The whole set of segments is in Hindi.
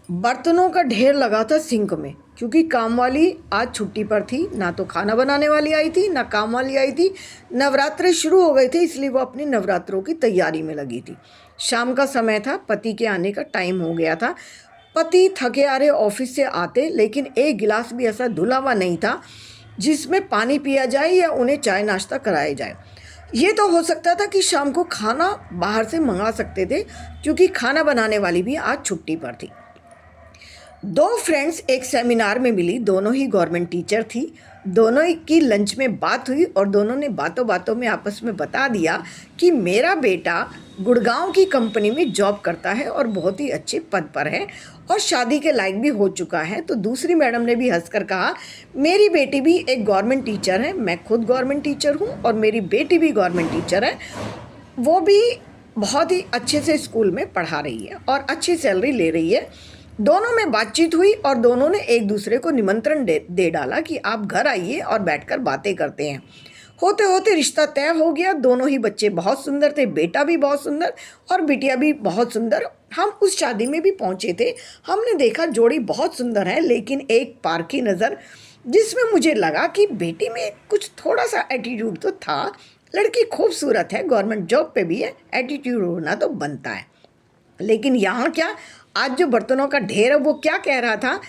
बर्तनों का ढेर लगा था सिंक में, क्योंकि काम वाली आज छुट्टी पर थी। ना तो खाना बनाने वाली आई थी, ना काम वाली आई थी। नवरात्रे शुरू हो गए थे, इसलिए वो अपनी नवरात्रों की तैयारी में लगी थी। शाम का समय था, पति के आने का टाइम हो गया था। पति थके हारे ऑफिस से आते, लेकिन एक गिलास भी ऐसा धुला हुआ नहीं था जिसमें पानी पिया जाए या उन्हें चाय नाश्ता कराया जाए। ये तो हो सकता था कि शाम को खाना बाहर से मंगा सकते थे, क्योंकि खाना बनाने वाली भी आज छुट्टी पर थी। दो फ्रेंड्स एक सेमिनार में मिली, दोनों ही गवर्नमेंट टीचर थी। दोनों ही की लंच में बात हुई और दोनों ने बातों बातों में आपस में बता दिया कि मेरा बेटा गुड़गांव की कंपनी में जॉब करता है और बहुत ही अच्छे पद पर है और शादी के लायक भी हो चुका है। तो दूसरी मैडम ने भी हंसकर कहा, मेरी बेटी भी एक गवर्नमेंट टीचर है, मैं खुद गवर्नमेंट टीचर हूँ और मेरी बेटी भी गवर्नमेंट टीचर है। वो भी बहुत ही अच्छे से स्कूल में पढ़ा रही है और अच्छी सैलरी ले रही है। दोनों में बातचीत हुई और दोनों ने एक दूसरे को निमंत्रण दे डाला कि आप घर आइए और बैठकर बातें करते हैं। होते होते रिश्ता तय हो गया। दोनों ही बच्चे बहुत सुंदर थे, बेटा भी बहुत सुंदर और बिटिया भी बहुत सुंदर। हम उस शादी में भी पहुंचे थे। हमने देखा जोड़ी बहुत सुंदर है, लेकिन एक पारखी नज़र जिसमें मुझे लगा कि बेटी में कुछ थोड़ा सा एटीट्यूड तो था। लड़की खूबसूरत है, गवर्नमेंट जॉब पे भी है, एटीट्यूड होना तो बनता है। लेकिन यहाँ क्या, आज जो बर्तनों का ढेर है वो क्या कह रहा था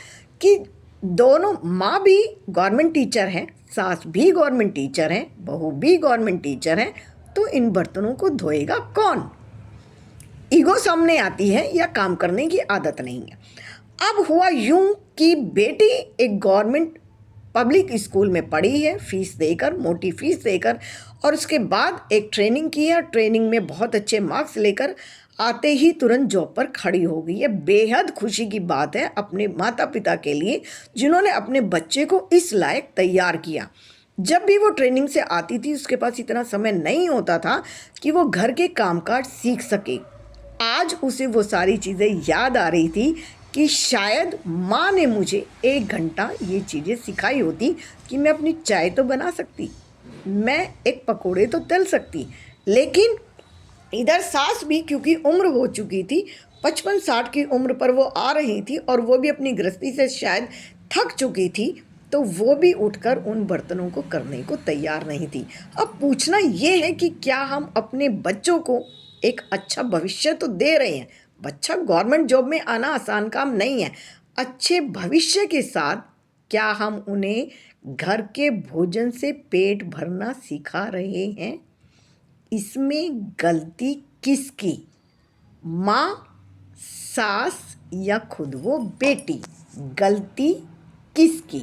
कि दोनों, माँ भी गवर्नमेंट टीचर हैं, सास भी गवर्नमेंट टीचर हैं, बहू भी गवर्नमेंट टीचर हैं, तो इन बर्तनों को धोएगा कौन? ईगो सामने आती है या काम करने की आदत नहीं है। अब हुआ यूं कि बेटी एक गवर्नमेंट पब्लिक स्कूल में पढ़ी है, फीस देकर, मोटी फीस देकर, और उसके बाद एक ट्रेनिंग की है। ट्रेनिंग में बहुत अच्छे मार्क्स लेकर आते ही तुरंत जॉब पर खड़ी हो गई है। बेहद खुशी की बात है अपने माता पिता के लिए, जिन्होंने अपने बच्चे को इस लायक तैयार किया। जब भी वो ट्रेनिंग से आती थी, उसके पास इतना समय नहीं होता था कि वो घर के कामकाज सीख सके। आज उसे वो सारी चीज़ें याद आ रही थी कि शायद माँ ने मुझे 1 घंटा ये चीज़ें सिखाई होती कि मैं अपनी चाय तो बना सकती, मैं एक पकोड़े तो तल सकती। लेकिन इधर सास भी, क्योंकि उम्र हो चुकी थी, 55-60 की उम्र पर वो आ रही थी और वो भी अपनी गृहस्थी से शायद थक चुकी थी, तो वो भी उठकर उन बर्तनों को करने को तैयार नहीं थी। अब पूछना ये है कि क्या हम अपने बच्चों को एक अच्छा भविष्य तो दे रहे हैं? बच्चा गवर्नमेंट जॉब में आना आसान काम नहीं है। अच्छे भविष्य के साथ क्या हम उन्हें घर के भोजन से पेट भरना सिखा रहे हैं? इसमें गलती किसकी? माँ, सास या खुद वो बेटी? गलती किसकी?